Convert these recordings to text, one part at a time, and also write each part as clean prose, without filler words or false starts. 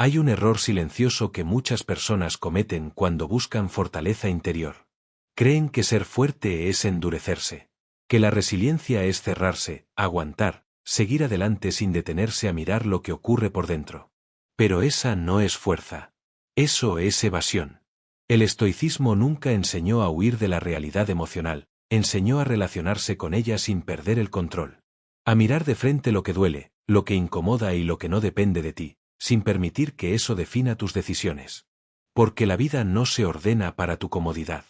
Hay un error silencioso que muchas personas cometen cuando buscan fortaleza interior. Creen que ser fuerte es endurecerse. Que la resiliencia es cerrarse, aguantar, seguir adelante sin detenerse a mirar lo que ocurre por dentro. Pero esa no es fuerza. Eso es evasión. El estoicismo nunca enseñó a huir de la realidad emocional, enseñó a relacionarse con ella sin perder el control. A mirar de frente lo que duele, lo que incomoda y lo que no depende de ti, sin permitir que eso defina tus decisiones. Porque la vida no se ordena para tu comodidad.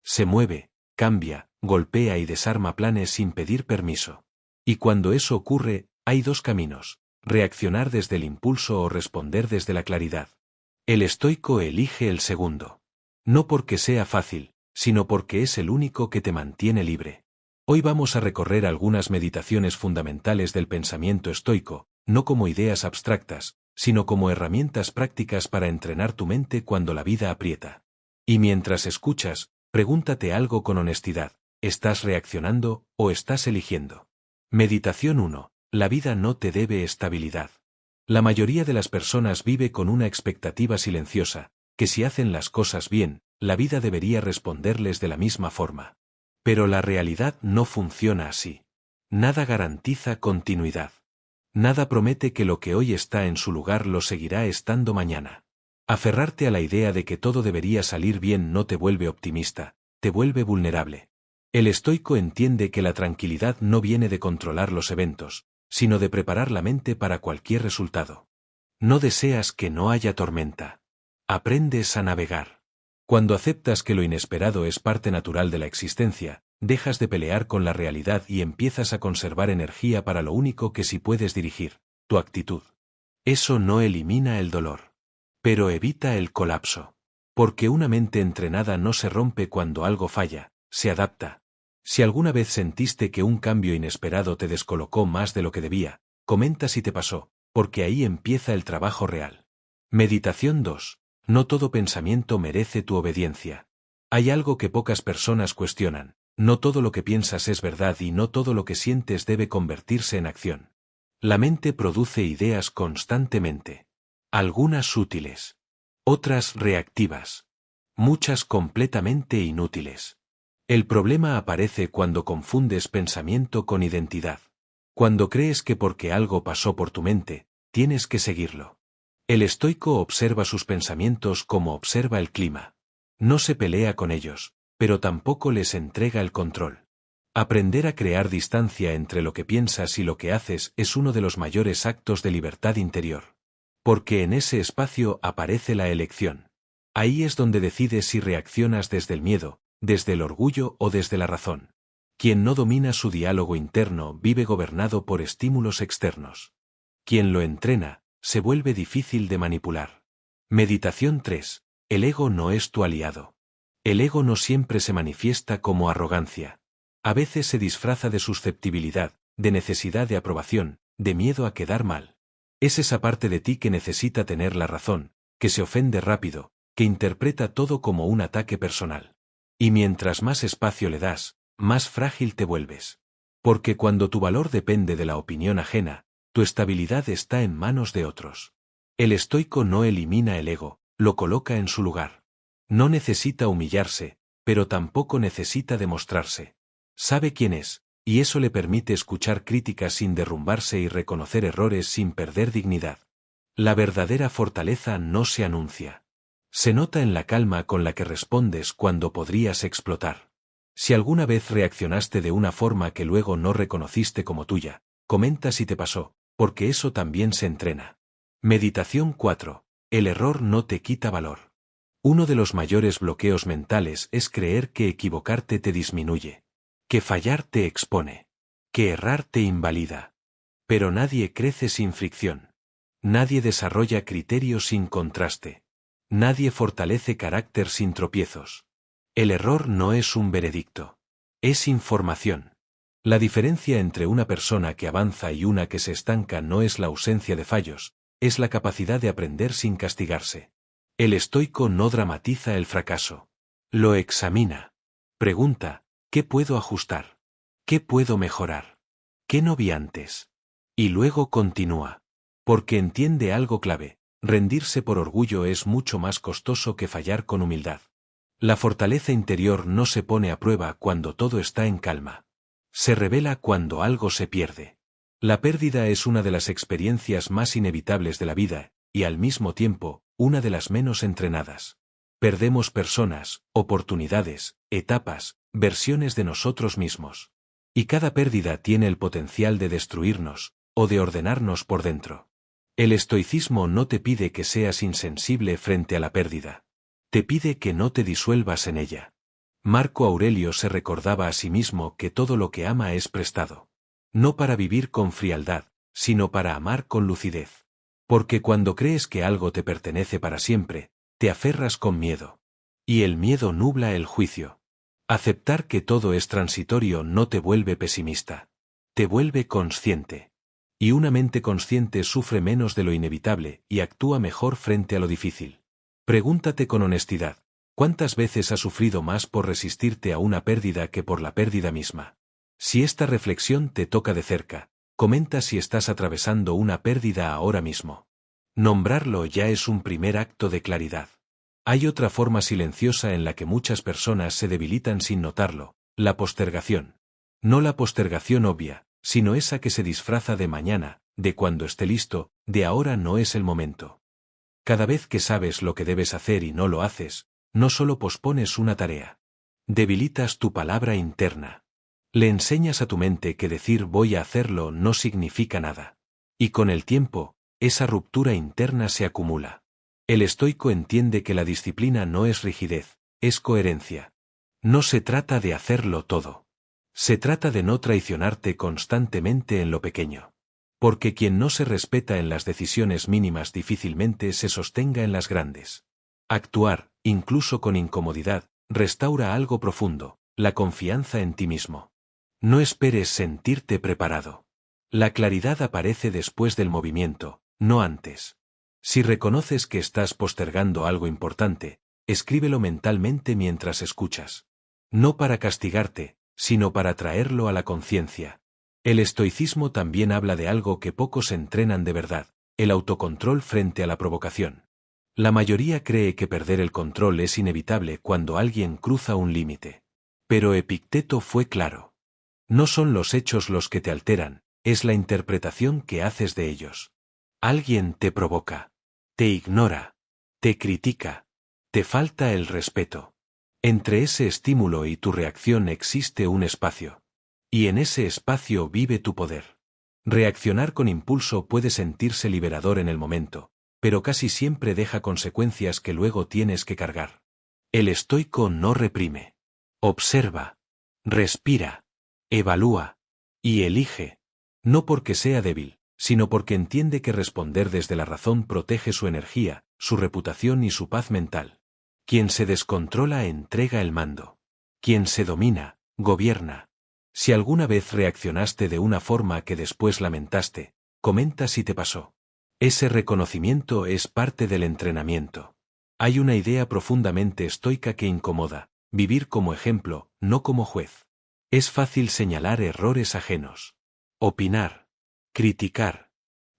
Se mueve, cambia, golpea y desarma planes sin pedir permiso. Y cuando eso ocurre, hay dos caminos: reaccionar desde el impulso o responder desde la claridad. El estoico elige el segundo. No porque sea fácil, sino porque es el único que te mantiene libre. Hoy vamos a recorrer algunas meditaciones fundamentales del pensamiento estoico, no como ideas abstractas, sino como herramientas prácticas para entrenar tu mente cuando la vida aprieta. Y mientras escuchas, pregúntate algo con honestidad: ¿estás reaccionando o estás eligiendo? Meditación 1. La vida no te debe estabilidad. La mayoría de las personas vive con una expectativa silenciosa, que si hacen las cosas bien, la vida debería responderles de la misma forma. Pero la realidad no funciona así. Nada garantiza continuidad. Nada promete que lo que hoy está en su lugar lo seguirá estando mañana. Aferrarte a la idea de que todo debería salir bien no te vuelve optimista, te vuelve vulnerable. El estoico entiende que la tranquilidad no viene de controlar los eventos, sino de preparar la mente para cualquier resultado. No deseas que no haya tormenta. Aprendes a navegar. Cuando aceptas que lo inesperado es parte natural de la existencia, dejas de pelear con la realidad y empiezas a conservar energía para lo único que sí puedes dirigir: tu actitud. Eso no elimina el dolor, pero evita el colapso. Porque una mente entrenada no se rompe cuando algo falla, se adapta. Si alguna vez sentiste que un cambio inesperado te descolocó más de lo que debía, comenta si te pasó, porque ahí empieza el trabajo real. Meditación 2. No todo pensamiento merece tu obediencia. Hay algo que pocas personas cuestionan: no todo lo que piensas es verdad y no todo lo que sientes debe convertirse en acción. La mente produce ideas constantemente. Algunas útiles. Otras reactivas. Muchas completamente inútiles. El problema aparece cuando confundes pensamiento con identidad. Cuando crees que porque algo pasó por tu mente, tienes que seguirlo. El estoico observa sus pensamientos como observa el clima. No se pelea con ellos, pero tampoco les entrega el control. Aprender a crear distancia entre lo que piensas y lo que haces es uno de los mayores actos de libertad interior. Porque en ese espacio aparece la elección. Ahí es donde decides si reaccionas desde el miedo, desde el orgullo o desde la razón. Quien no domina su diálogo interno vive gobernado por estímulos externos. Quien lo entrena, se vuelve difícil de manipular. Meditación 3. El ego no es tu aliado. El ego no siempre se manifiesta como arrogancia. A veces se disfraza de susceptibilidad, de necesidad de aprobación, de miedo a quedar mal. Es esa parte de ti que necesita tener la razón, que se ofende rápido, que interpreta todo como un ataque personal. Y mientras más espacio le das, más frágil te vuelves. Porque cuando tu valor depende de la opinión ajena, tu estabilidad está en manos de otros. El estoico no elimina el ego, lo coloca en su lugar. No necesita humillarse, pero tampoco necesita demostrarse. Sabe quién es, y eso le permite escuchar críticas sin derrumbarse y reconocer errores sin perder dignidad. La verdadera fortaleza no se anuncia. Se nota en la calma con la que respondes cuando podrías explotar. Si alguna vez reaccionaste de una forma que luego no reconociste como tuya, comenta si te pasó, porque eso también se entrena. Meditación 4. El error no te quita valor. Uno de los mayores bloqueos mentales es creer que equivocarte te disminuye, que fallar te expone, que errar te invalida. Pero nadie crece sin fricción. Nadie desarrolla criterio sin contraste. Nadie fortalece carácter sin tropiezos. El error no es un veredicto. Es información. La diferencia entre una persona que avanza y una que se estanca no es la ausencia de fallos, es la capacidad de aprender sin castigarse. El estoico no dramatiza el fracaso. Lo examina. Pregunta: ¿qué puedo ajustar? ¿Qué puedo mejorar? ¿Qué no vi antes? Y luego continúa. Porque entiende algo clave: Rendirse por orgullo es mucho más costoso que fallar con humildad. La fortaleza interior no se pone a prueba cuando todo está en calma. Se revela cuando algo se pierde. La pérdida es una de las experiencias más inevitables de la vida, y al mismo tiempo, una de las menos entrenadas. Perdemos personas, oportunidades, etapas, versiones de nosotros mismos. Y cada pérdida tiene el potencial de destruirnos, o de ordenarnos por dentro. El estoicismo no te pide que seas insensible frente a la pérdida. Te pide que no te disuelvas en ella. Marco Aurelio se recordaba a sí mismo que todo lo que ama es prestado. No para vivir con frialdad, sino para amar con lucidez. Porque cuando crees que algo te pertenece para siempre, te aferras con miedo. Y el miedo nubla el juicio. Aceptar que todo es transitorio no te vuelve pesimista. Te vuelve consciente. Y una mente consciente sufre menos de lo inevitable y actúa mejor frente a lo difícil. Pregúntate con honestidad, ¿cuántas veces has sufrido más por resistirte a una pérdida que por la pérdida misma? Si esta reflexión te toca de cerca, comenta si estás atravesando una pérdida ahora mismo. Nombrarlo ya es un primer acto de claridad. Hay otra forma silenciosa en la que muchas personas se debilitan sin notarlo, la postergación. No la postergación obvia, sino esa que se disfraza de mañana, de cuando esté listo, de ahora no es el momento. Cada vez que sabes lo que debes hacer y no lo haces, no solo pospones una tarea. Debilitas tu palabra interna. Le enseñas a tu mente que decir voy a hacerlo no significa nada. Y con el tiempo, esa ruptura interna se acumula. El estoico entiende que la disciplina no es rigidez, es coherencia. No se trata de hacerlo todo. Se trata de no traicionarte constantemente en lo pequeño. Porque quien no se respeta en las decisiones mínimas difícilmente se sostenga en las grandes. Actuar, incluso con incomodidad, restaura algo profundo, la confianza en ti mismo. No esperes sentirte preparado. La claridad aparece después del movimiento, no antes. Si reconoces que estás postergando algo importante, escríbelo mentalmente mientras escuchas. No para castigarte, sino para traerlo a la conciencia. El estoicismo también habla de algo que pocos entrenan de verdad, el autocontrol frente a la provocación. La mayoría cree que perder el control es inevitable cuando alguien cruza un límite. Pero Epicteto fue claro. No son los hechos los que te alteran, es la interpretación que haces de ellos. Alguien te provoca, te ignora, te critica, te falta el respeto. Entre ese estímulo y tu reacción existe un espacio. Y en ese espacio vive tu poder. Reaccionar con impulso puede sentirse liberador en el momento, pero casi siempre deja consecuencias que luego tienes que cargar. El estoico no reprime. Observa. Respira. Evalúa. Y elige. No porque sea débil, sino porque entiende que responder desde la razón protege su energía, su reputación y su paz mental. Quien se descontrola entrega el mando. Quien se domina, gobierna. Si alguna vez reaccionaste de una forma que después lamentaste, comenta si te pasó. Ese reconocimiento es parte del entrenamiento. Hay una idea profundamente estoica que incomoda, vivir como ejemplo, no como juez. Es fácil señalar errores ajenos. Opinar. Criticar.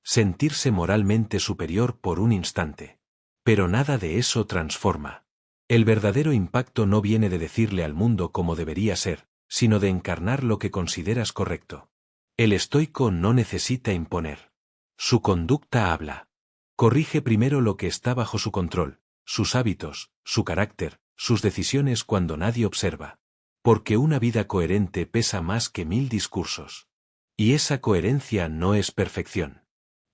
Sentirse moralmente superior por un instante. Pero nada de eso transforma. El verdadero impacto no viene de decirle al mundo cómo debería ser, sino de encarnar lo que consideras correcto. El estoico no necesita imponer. Su conducta habla. Corrige primero lo que está bajo su control, sus hábitos, su carácter, sus decisiones cuando nadie observa. Porque una vida coherente pesa más que 1000 discursos. Y esa coherencia no es perfección.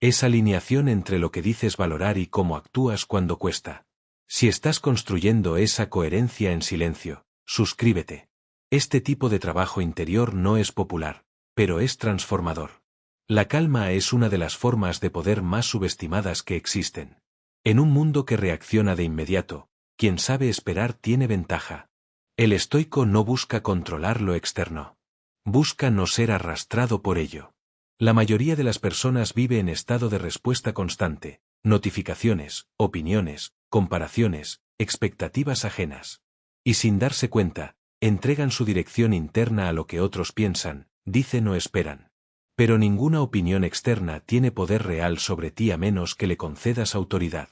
Es alineación entre lo que dices valorar y cómo actúas cuando cuesta. Si estás construyendo esa coherencia en silencio, suscríbete. Este tipo de trabajo interior no es popular, pero es transformador. La calma es una de las formas de poder más subestimadas que existen. En un mundo que reacciona de inmediato, quien sabe esperar tiene ventaja. El estoico no busca controlar lo externo. Busca no ser arrastrado por ello. La mayoría de las personas vive en estado de respuesta constante, notificaciones, opiniones, comparaciones, expectativas ajenas. Y sin darse cuenta, entregan su dirección interna a lo que otros piensan, dicen o esperan. Pero ninguna opinión externa tiene poder real sobre ti a menos que le concedas autoridad.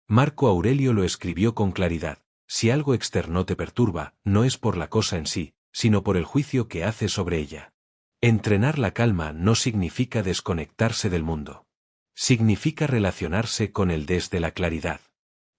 Marco Aurelio lo escribió con claridad: si algo externo te perturba, no es por la cosa en sí, sino por el juicio que hace sobre ella. Entrenar la calma no significa desconectarse del mundo. Significa relacionarse con él desde la claridad.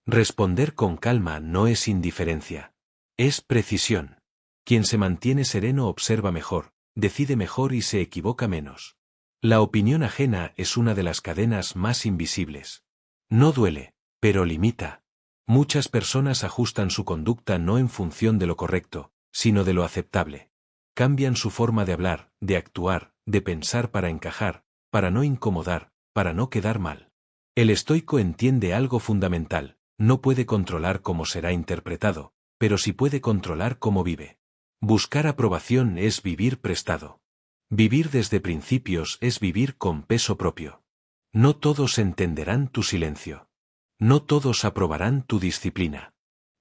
Responder con calma no es indiferencia. Es precisión. Quien se mantiene sereno observa mejor, decide mejor y se equivoca menos. La opinión ajena es una de las cadenas más invisibles. No duele, pero limita. Muchas personas ajustan su conducta no en función de lo correcto, sino de lo aceptable. Cambian su forma de hablar, de actuar, de pensar para encajar, para no incomodar, para no quedar mal. El estoico entiende algo fundamental: no puede controlar cómo será interpretado, pero sí puede controlar cómo vive. Buscar aprobación es vivir prestado. Vivir desde principios es vivir con peso propio. No todos entenderán tu silencio. No todos aprobarán tu disciplina.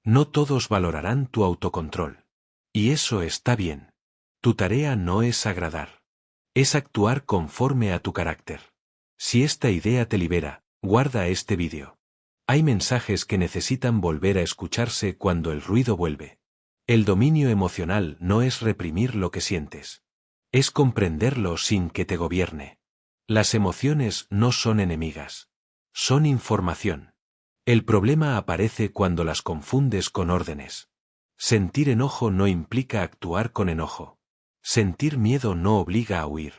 No todos valorarán tu autocontrol. Y eso está bien. Tu tarea no es agradar. Es actuar conforme a tu carácter. Si esta idea te libera, guarda este vídeo. Hay mensajes que necesitan volver a escucharse cuando el ruido vuelve. El dominio emocional no es reprimir lo que sientes. Es comprenderlo sin que te gobierne. Las emociones no son enemigas. Son información. El problema aparece cuando las confundes con órdenes. Sentir enojo no implica actuar con enojo. Sentir miedo no obliga a huir.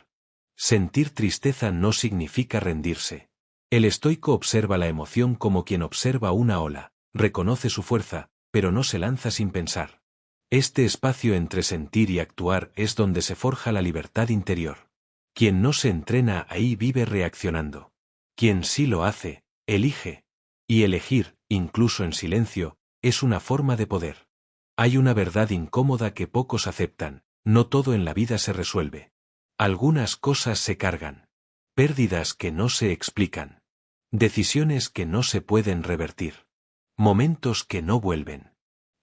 Sentir tristeza no significa rendirse. El estoico observa la emoción como quien observa una ola, reconoce su fuerza, pero no se lanza sin pensar. Este espacio entre sentir y actuar es donde se forja la libertad interior. Quien no se entrena ahí vive reaccionando. Quien sí lo hace, elige. Y elegir, incluso en silencio, es una forma de poder. Hay una verdad incómoda que pocos aceptan: no todo en la vida se resuelve. Algunas cosas se cargan. Pérdidas que no se explican. Decisiones que no se pueden revertir. Momentos que no vuelven.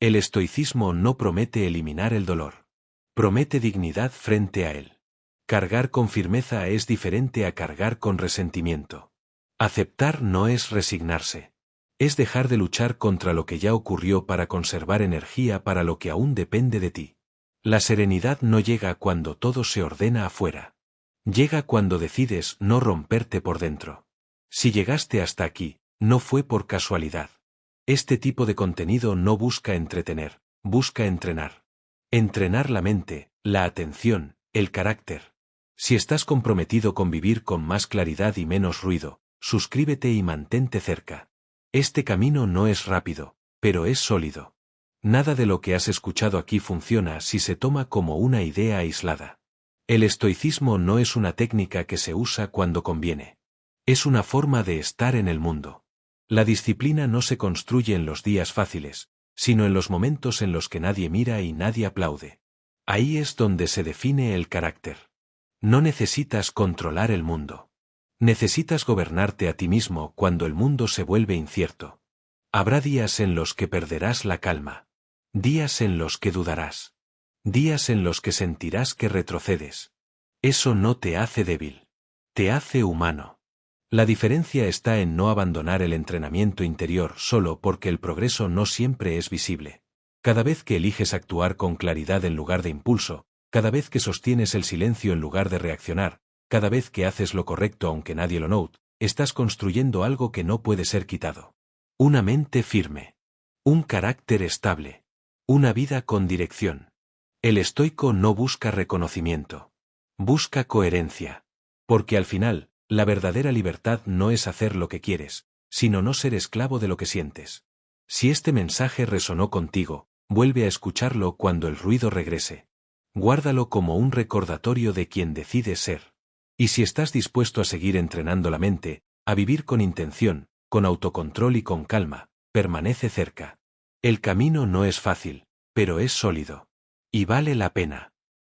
El estoicismo no promete eliminar el dolor. Promete dignidad frente a él. Cargar con firmeza es diferente a cargar con resentimiento. Aceptar no es resignarse. Es dejar de luchar contra lo que ya ocurrió para conservar energía para lo que aún depende de ti. La serenidad no llega cuando todo se ordena afuera. Llega cuando decides no romperte por dentro. Si llegaste hasta aquí, no fue por casualidad. Este tipo de contenido no busca entretener, busca entrenar. Entrenar la mente, la atención, el carácter. Si estás comprometido con vivir con más claridad y menos ruido, suscríbete y mantente cerca. Este camino no es rápido, pero es sólido. Nada de lo que has escuchado aquí funciona si se toma como una idea aislada. El estoicismo no es una técnica que se usa cuando conviene. Es una forma de estar en el mundo. La disciplina no se construye en los días fáciles, sino en los momentos en los que nadie mira y nadie aplaude. Ahí es donde se define el carácter. No necesitas controlar el mundo. Necesitas gobernarte a ti mismo cuando el mundo se vuelve incierto. Habrá días en los que perderás la calma. Días en los que dudarás. Días en los que sentirás que retrocedes. Eso no te hace débil. Te hace humano. La diferencia está en no abandonar el entrenamiento interior solo porque el progreso no siempre es visible. Cada vez que eliges actuar con claridad en lugar de impulso, cada vez que sostienes el silencio en lugar de reaccionar, cada vez que haces lo correcto aunque nadie lo note, estás construyendo algo que no puede ser quitado. Una mente firme. Un carácter estable. Una vida con dirección. El estoico no busca reconocimiento. Busca coherencia. Porque al final, la verdadera libertad no es hacer lo que quieres, sino no ser esclavo de lo que sientes. Si este mensaje resonó contigo, vuelve a escucharlo cuando el ruido regrese. Guárdalo como un recordatorio de quien decides ser. Y si estás dispuesto a seguir entrenando la mente, a vivir con intención, con autocontrol y con calma, permanece cerca. El camino no es fácil, pero es sólido. Y vale la pena.